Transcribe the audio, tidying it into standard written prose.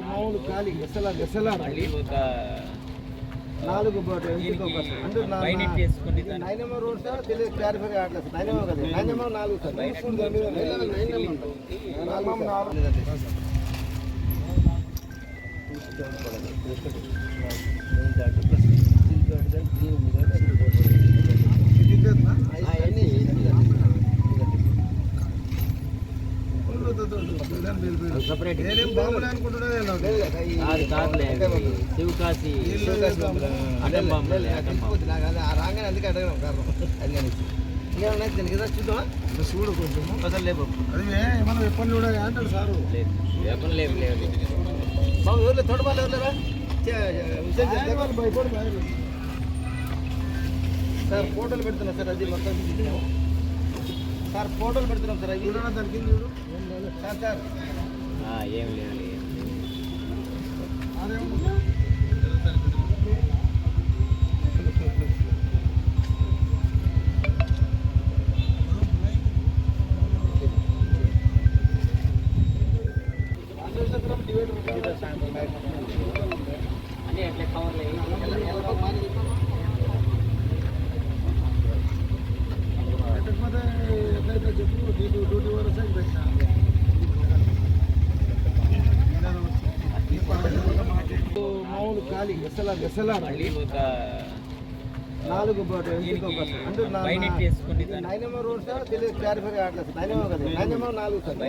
మామూలు ఖాళీ నాలుగు బోట్ నైనమో రోడ్ సార్ తెలియదు క్లారిఫై కావట్లేదు నైనమో కదా నైనమో నాలుగు సార్ శివకాశి రాగానే అందుకే అడగడం కారణం అది నేను ఇంకేమన్నా దీనికి కదా చూద్దామా చూడు కొంచెం అసలు లేవు అది మనం ఎప్పటి కూడా అంటాడు సారు లేవు బాబు ఎవరు తోటబాలు ఎవరులేరా సార్ ఫోటోలు పెడుతున్నాం సార్ అది మొత్తం సార్ ఫోటోలు పెడుతున్నాం సార్ అది దానికి చూడు సార్ సార్ ఏం లేదు అన్నీ ఎట్లా కవర్లు చెప్పు డ్యూటీ వరకు మామూలు ఖాళీ నాలుగు బోట్ నైనమో రోడ్ సార్ తెలియదు క్లారిఫై కావట్లేదు నైనమో కదా నైనమో నాలుగు సార్